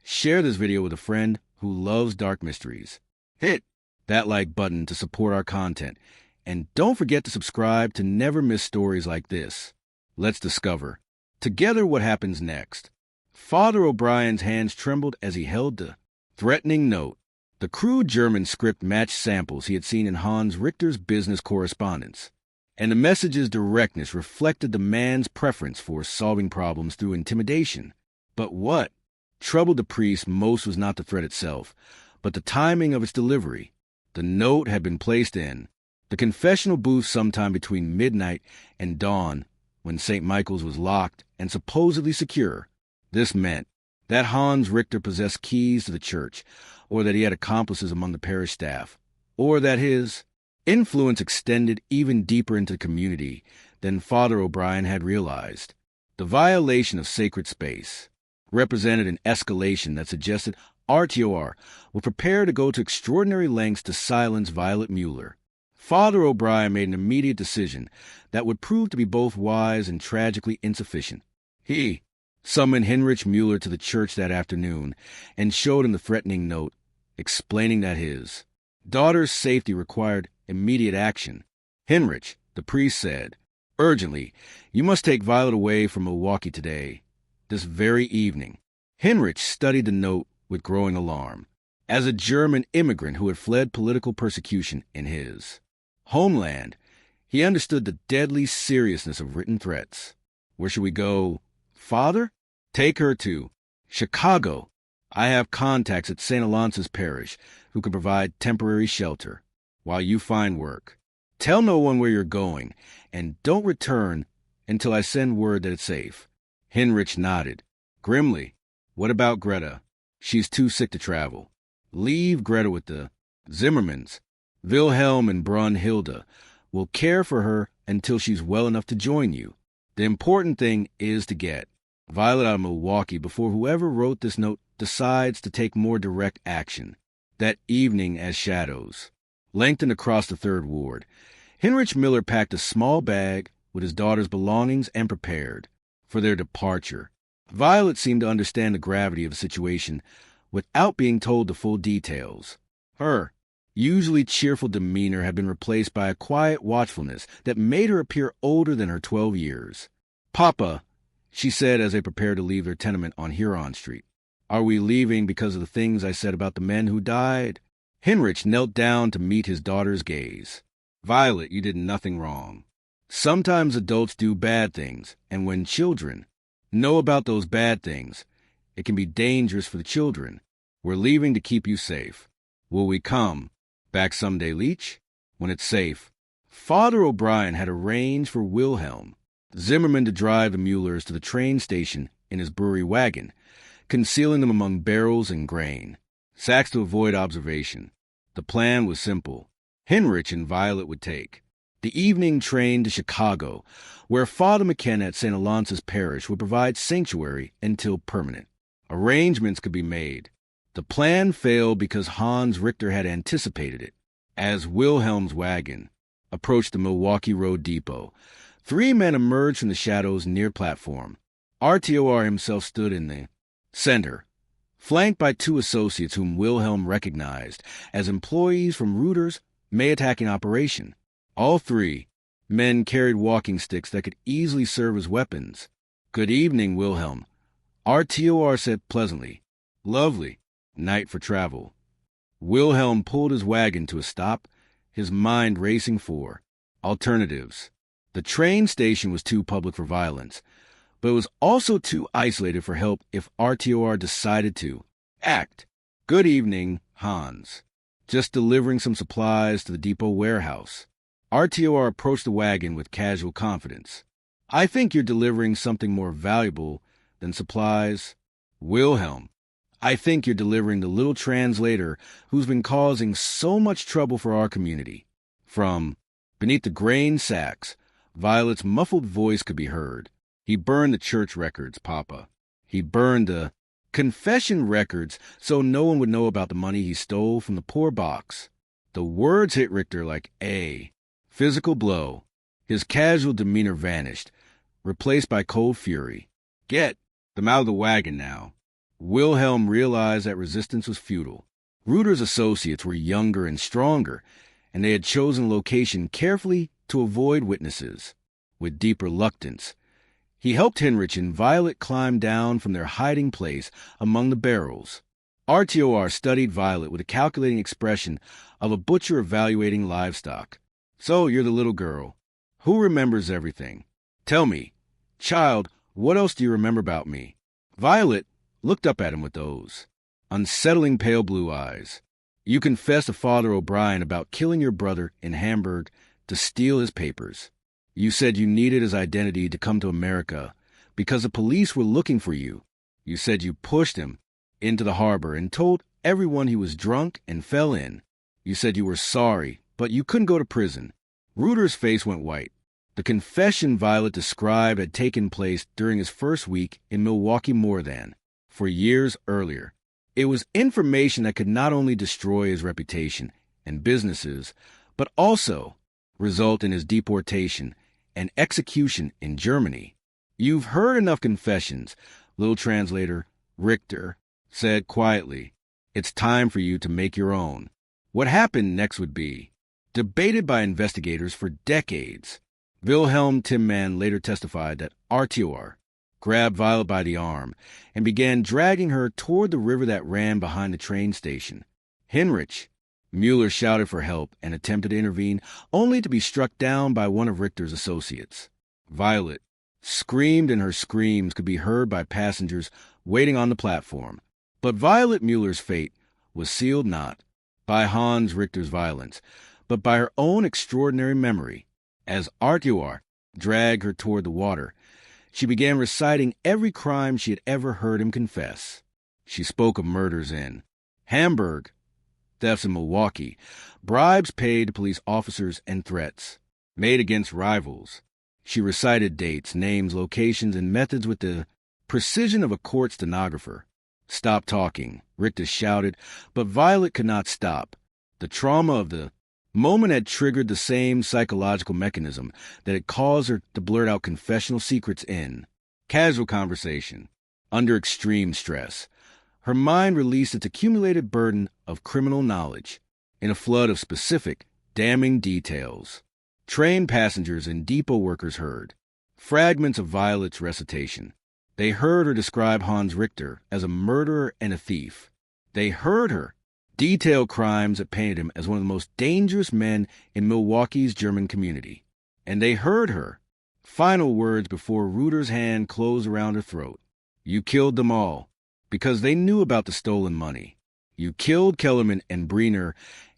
share this video with a friend who loves dark mysteries. Hit that like button to support our content, and don't forget to subscribe to never miss stories like this. Let's discover together what happens next. Father O'Brien's hands trembled as he held the threatening note. The crude German script matched samples he had seen in Hans Richter's business correspondence, and the message's directness reflected the man's preference for solving problems through intimidation. But what troubled the priest most was not the threat itself, but the timing of its delivery. The note had been placed in the confessional booth sometime between midnight and dawn, when St. Michael's was locked and supposedly secure. This meant that Hans Richter possessed keys to the church, or that he had accomplices among the parish staff, or that his influence extended even deeper into the community than Father O'Brien had realized. The violation of sacred space represented an escalation that suggested RTOR would prepare to go to extraordinary lengths to silence Violet Mueller. Father O'Brien made an immediate decision that would prove to be both wise and tragically insufficient. He summoned Heinrich Mueller to the church that afternoon and showed him the threatening note, explaining that his daughter's safety required immediate action. Heinrich, the priest said, urgently, you must take Violet away from Milwaukee today, this very evening. Heinrich studied the note with growing alarm. As a German immigrant who had fled political persecution in his homeland, he understood the deadly seriousness of written threats. Where should we go, Father? Take her to Chicago. I have contacts at St. Alonce's Parish who can provide temporary shelter while you find work. Tell no one where you're going, and don't return until I send word that it's safe. Heinrich nodded. Grimly, what about Greta? She's too sick to travel. Leave Greta with the Zimmermans. Wilhelm and Brunhilde will care for her until she's well enough to join you. The important thing is to get Violet out of Milwaukee before whoever wrote this note decides to take more direct action. That evening, as shadows lengthened across the 3rd Ward, Heinrich Mueller packed a small bag with his daughter's belongings and prepared for their departure. Violet seemed to understand the gravity of the situation without being told the full details. Her usually cheerful demeanor had been replaced by a quiet watchfulness that made her appear older than her 12 years. Papa, she said as they prepared to leave their tenement on Huron Street, are we leaving because of the things I said about the men who died? Heinrich knelt down to meet his daughter's gaze. Violet, you did nothing wrong. Sometimes adults do bad things, and when children know about those bad things, it can be dangerous for the children. We're leaving to keep you safe. Will we come back someday, Leach? When it's safe. Father O'Brien had arranged for Wilhelm Zimmerman to drive the Muellers to the train station in his brewery wagon, concealing them among barrels and grain, sacks to avoid observation. The plan was simple. Heinrich and Violet would take the evening train to Chicago, where Father McKenna at St. Alonce's Parish would provide sanctuary until permanent arrangements could be made. The plan failed because Hans Richter had anticipated it. As Wilhelm's wagon approached the Milwaukee Road depot, 3 men emerged from the shadows near platform. RTOR himself stood in the center, flanked by 2 associates whom Wilhelm recognized as employees from Reuter's May attacking operation. All 3 men carried walking sticks that could easily serve as weapons. Good evening, Wilhelm, RTOR said pleasantly. Lovely night for travel. Wilhelm pulled his wagon to a stop, his mind racing for alternatives. The train station was too public for violence, but it was also too isolated for help if RTOR decided to act. Good evening, Hans. Just delivering some supplies to the depot warehouse. RTOR approached the wagon with casual confidence. I think you're delivering something more valuable than supplies. Wilhelm, I think you're delivering the little translator who's been causing so much trouble for our community. From beneath the grain sacks, Violet's muffled voice could be heard. He burned the church records, Papa. He burned the confession records so no one would know about the money he stole from the poor box. The words hit Richter like a physical blow. His casual demeanor vanished, replaced by cold fury. Get them out of the wagon now. Wilhelm realized that resistance was futile. Reuter's associates were younger and stronger, and they had chosen location carefully to avoid witnesses. With deep reluctance, he helped Heinrich and Violet climb down from their hiding place among the barrels. RTOR studied Violet with a calculating expression of a butcher evaluating livestock. So you're the little girl. Who remembers everything? Tell me, child, what else do you remember about me? Violet looked up at him with those unsettling pale blue eyes. You confessed to Father O'Brien about killing your brother in Hamburg to steal his papers. You said you needed his identity to come to America because the police were looking for you. You said you pushed him into the harbor and told everyone he was drunk and fell in. You said you were sorry, but you couldn't go to prison. Reuter's face went white. The confession Violet described had taken place during his first week in Milwaukee more than 4 years earlier. It was information that could not only destroy his reputation and businesses, but also result in his deportation and execution in Germany. You've heard enough confessions, little translator Richter said quietly. It's time for you to make your own. What happened next would be debated by investigators for decades. Wilhelm Timman later testified that RTOR grabbed Violet by the arm and began dragging her toward the river that ran behind the train station. Heinrich Mueller shouted for help and attempted to intervene, only to be struck down by one of Richter's associates. Violet screamed, and her screams could be heard by passengers waiting on the platform. But Violet Mueller's fate was sealed not by Hans Richter's violence, but by her own extraordinary memory. As RTOR dragged her toward the water, she began reciting every crime she had ever heard him confess. She spoke of murders in Hamburg, thefts in Milwaukee, bribes paid to police officers, and threats made against rivals. She recited dates, names, locations, and methods with the precision of a court stenographer. Stop talking, Richter shouted, but Violet could not stop. The trauma of the moment had triggered the same psychological mechanism that had caused her to blurt out confessional secrets in casual conversation. Under extreme stress, her mind released its accumulated burden of criminal knowledge in a flood of specific, damning details. Train passengers and depot workers heard fragments of Violet's recitation. They heard her describe Hans Richter as a murderer and a thief. They heard her detail crimes that painted him as one of the most dangerous men in Milwaukee's German community. And they heard her final words before Reuter's hand closed around her throat. You killed them all, because they knew about the stolen money. You killed Kellerman and Briner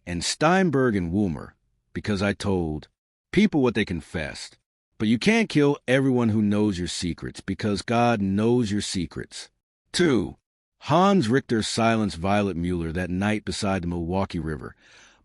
and Steinberg and Wulmer, because I told people what they confessed. But you can't kill everyone who knows your secrets, because God knows your secrets. 2. Hans Richter silenced Violet Mueller that night beside the Milwaukee River,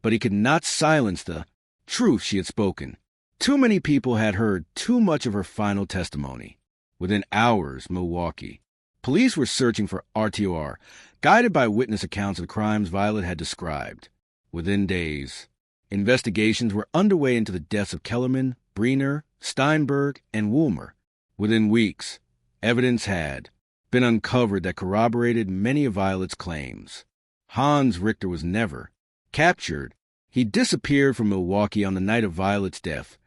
but he could not silence the truth she had spoken. Too many people had heard too much of her final testimony. Within hours, Milwaukee. Police were searching for RTOR, guided by witness accounts of the crimes Violet had described. Within days, investigations were underway into the deaths of Kellerman, Briner, Steinberg, and Wulmer. Within weeks, evidence had been uncovered that corroborated many of Violet's claims. Hans Richter was never captured. He disappeared from Milwaukee on the night of Violet's death,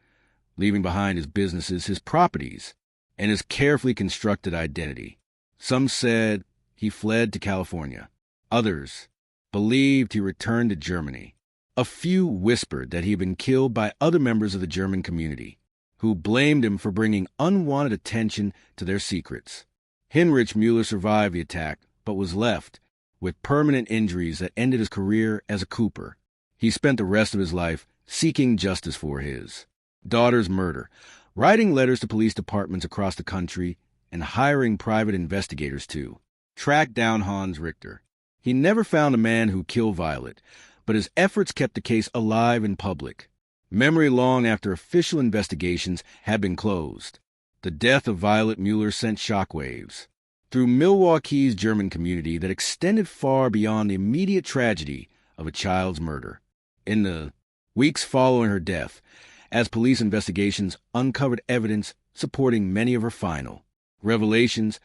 leaving behind his businesses, his properties, and his carefully constructed identity. Some said he fled to California. Others believed he returned to Germany. A few whispered that he had been killed by other members of the German community, who blamed him for bringing unwanted attention to their secrets. Heinrich Mueller survived the attack, but was left with permanent injuries that ended his career as a cooper. He spent the rest of his life seeking justice for his daughter's murder, writing letters to police departments across the country and hiring private investigators to track down Hans Richter. He never found the man who killed Violet, but his efforts kept the case alive in public memory long after official investigations had been closed. The death of Violet Mueller sent shockwaves through Milwaukee's German community that extended far beyond the immediate tragedy of a child's murder. In the weeks following her death, as police investigations uncovered evidence supporting many of her final revelations,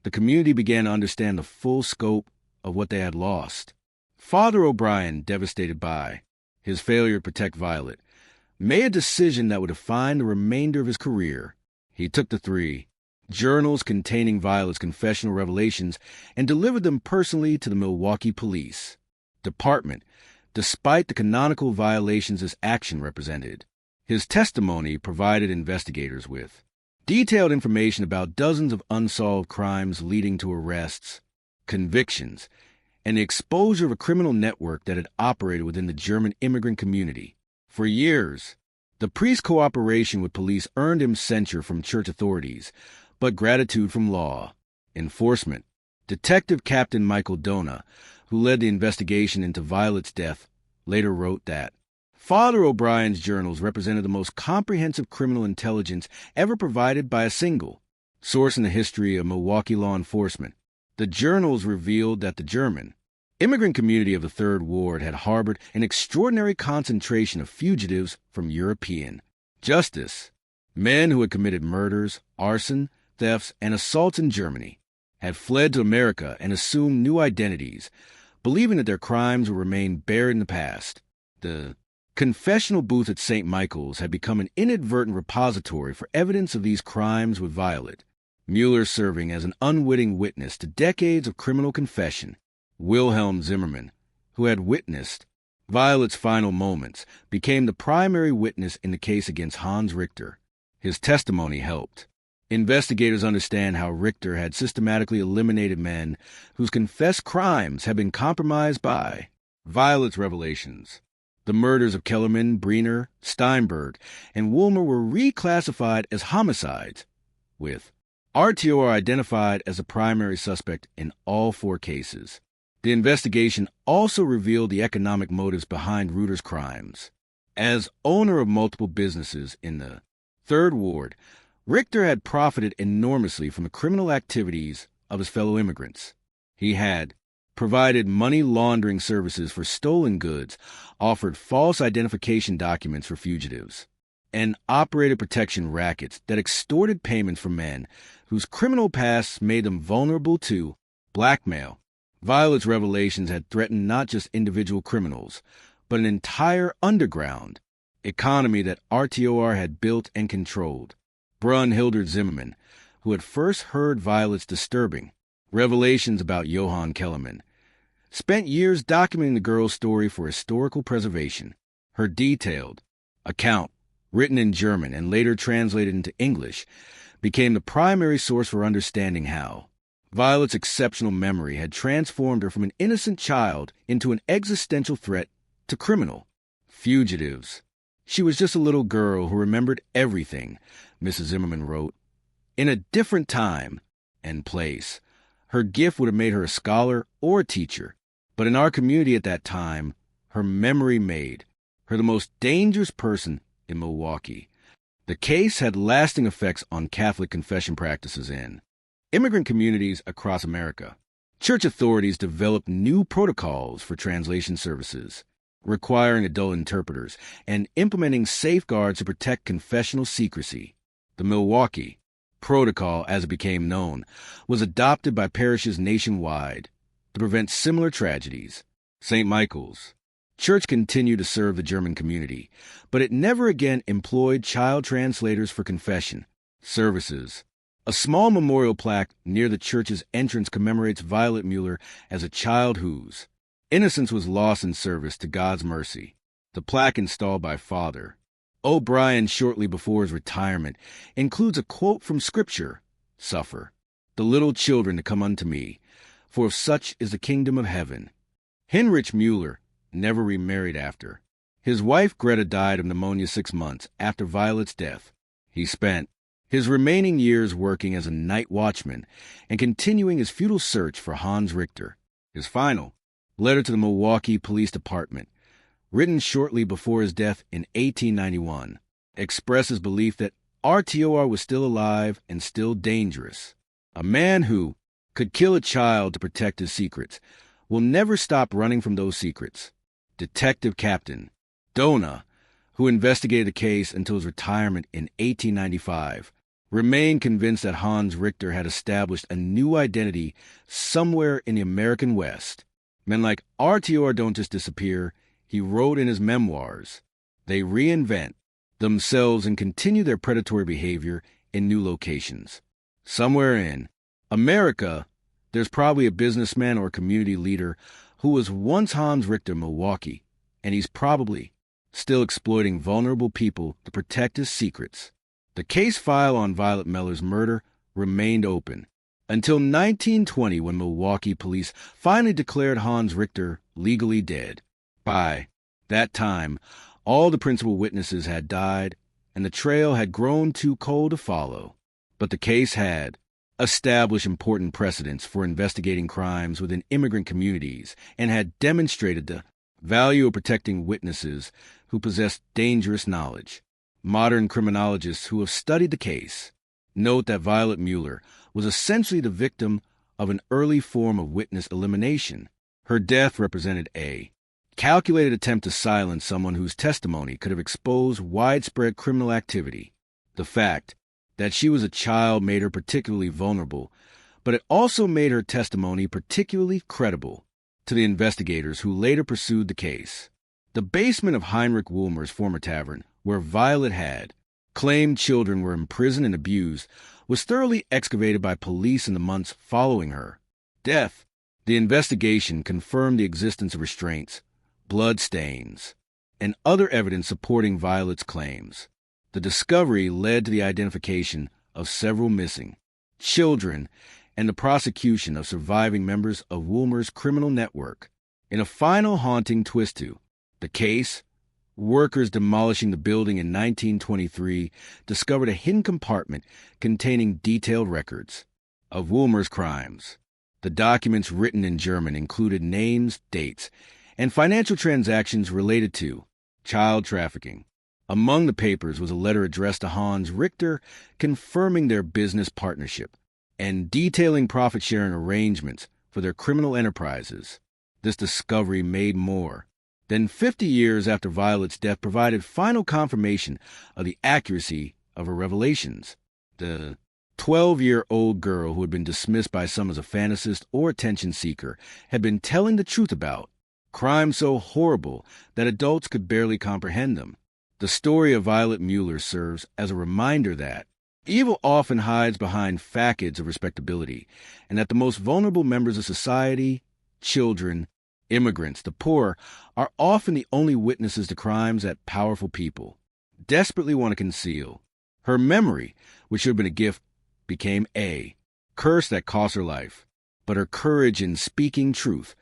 the community began to understand the full scope of what they had lost. Father O'Brien, devastated by his failure to protect Violet, made a decision that would define the remainder of his career. He took the 3 journals containing Violet's confessional revelations and delivered them personally to the Milwaukee Police Department, despite the canonical violations his action represented. His testimony provided investigators with detailed information about dozens of unsolved crimes leading to arrests, convictions, and the exposure of a criminal network that had operated within the German immigrant community. For years, the priest's cooperation with police earned him censure from church authorities, but gratitude from law enforcement. Detective Captain Michael Dona, who led the investigation into Violet's death, later wrote that Father O'Brien's journals represented the most comprehensive criminal intelligence ever provided by a single source in the history of Milwaukee law enforcement. The journals revealed that the German immigrant community of the Third Ward had harbored an extraordinary concentration of fugitives from European justice. Men who had committed murders, arson, thefts, and assaults in Germany had fled to America and assumed new identities, believing that their crimes would remain buried in the past. The confessional booth at St. Michael's had become an inadvertent repository for evidence of these crimes, with Violet Mueller serving as an unwitting witness to decades of criminal confession. Wilhelm Zimmermann, who had witnessed Violet's final moments, became the primary witness in the case against Hans Richter. His testimony helped investigators understand how Richter had systematically eliminated men whose confessed crimes had been compromised by Violet's revelations. The murders of Kellerman, Breener, Steinberg, and Woolmer were reclassified as homicides, with RTOR identified as the primary suspect in all 4 cases. The investigation also revealed the economic motives behind Rutter's crimes. As owner of multiple businesses in the Third Ward, Richter had profited enormously from the criminal activities of his fellow immigrants. He had provided money laundering services for stolen goods, offered false identification documents for fugitives, and operated protection rackets that extorted payments from men whose criminal pasts made them vulnerable to blackmail. Violet's revelations had threatened not just individual criminals, but an entire underground economy that RTOR had built and controlled. Brunhilde Zimmermann, who had first heard Violet's disturbing revelations about Johann Kellerman, spent years documenting the girl's story for historical preservation. Her detailed account, written in German and later translated into English, became the primary source for understanding how Violet's exceptional memory had transformed her from an innocent child into an existential threat to criminal fugitives. She was just a little girl who remembered everything, Mrs. Zimmerman wrote. In a different time and place, her gift would have made her a scholar or a teacher, but in our community at that time, her memory made her the most dangerous person in Milwaukee. The case had lasting effects on Catholic confession practices in immigrant communities across America. Church authorities developed new protocols for translation services, requiring adult interpreters and implementing safeguards to protect confessional secrecy. The Milwaukee Protocol, as it became known, was adopted by parishes nationwide to prevent similar tragedies. St. Michael's Church continued to serve the German community, but it never again employed child translators for confession services. A small memorial plaque near the church's entrance commemorates Violet Mueller as a child whose innocence was lost in service to God's mercy. The plaque, installed by Father O'Brien shortly before his retirement, includes a quote from Scripture: "Suffer the little children to come unto me, for of such is the kingdom of heaven." Heinrich Mueller never remarried after. His wife Greta died of pneumonia 6 months after Violet's death. He spent his remaining years working as a night watchman and continuing his futile search for Hans Richter. His final letter to the Milwaukee Police Department, written shortly before his death in 1891, expresses belief that RTOR was still alive and still dangerous. A man who could kill a child to protect his secrets will never stop running from those secrets. Detective Captain Dona, who investigated the case until his retirement in 1895, remained convinced that Hans Richter had established a new identity somewhere in the American West. Men like RTOR don't just disappear, he wrote in his memoirs. They reinvent themselves and continue their predatory behavior in new locations. Somewhere in America, there's probably a businessman or a community leader who was once Hans Richter Milwaukee, and he's probably still exploiting vulnerable people to protect his secrets. The case file on Violet Mueller's murder remained open until 1920, when Milwaukee police finally declared Hans Richter legally dead. By that time, all the principal witnesses had died, and the trail had grown too cold to follow. But the case had established important precedents for investigating crimes within immigrant communities and had demonstrated the value of protecting witnesses who possessed dangerous knowledge. Modern criminologists who have studied the case note that Violet Mueller was essentially the victim of an early form of witness elimination. Her death represented a calculated attempt to silence someone whose testimony could have exposed widespread criminal activity. The fact that she was a child made her particularly vulnerable, but it also made her testimony particularly credible to the investigators who later pursued the case. The basement of Heinrich Wulmer's former tavern, where Violet had claimed children were imprisoned and abused, was thoroughly excavated by police in the months following her death. The investigation confirmed the existence of restraints, blood stains, and other evidence supporting Violet's claims. The discovery led to the identification of several missing children and the prosecution of surviving members of Wulmer's criminal network. In a final haunting twist to the case, workers demolishing the building in 1923 discovered a hidden compartment containing detailed records of Wulmer's crimes. The documents, written in German, included names, dates, and financial transactions related to child trafficking. Among the papers was a letter addressed to Hans Richter confirming their business partnership and detailing profit-sharing arrangements for their criminal enterprises. This discovery, made more than 50 years after Violet's death, provided final confirmation of the accuracy of her revelations. The 12-year-old girl, who had been dismissed by some as a fantasist or attention seeker, had been telling the truth about crimes so horrible that adults could barely comprehend them. The story of Violet Mueller serves as a reminder that evil often hides behind facades of respectability, and that the most vulnerable members of society, children, immigrants, the poor, are often the only witnesses to crimes that powerful people desperately want to conceal. Her memory, which should have been a gift, became a curse that cost her life. But her courage in speaking truth,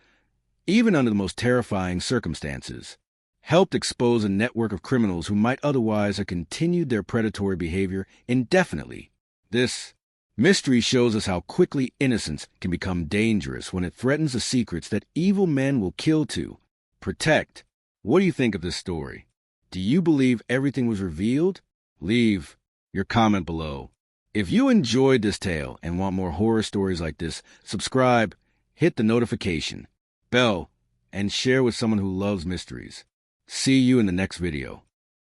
even under the most terrifying circumstances, helped expose a network of criminals who might otherwise have continued their predatory behavior indefinitely. This mystery shows us how quickly innocence can become dangerous when it threatens the secrets that evil men will kill to protect. What do you think of this story? Do you believe everything was revealed? Leave your comment below. If you enjoyed this tale and want more horror stories like this, subscribe, hit the notification bell, and share with someone who loves mysteries. See you in the next video.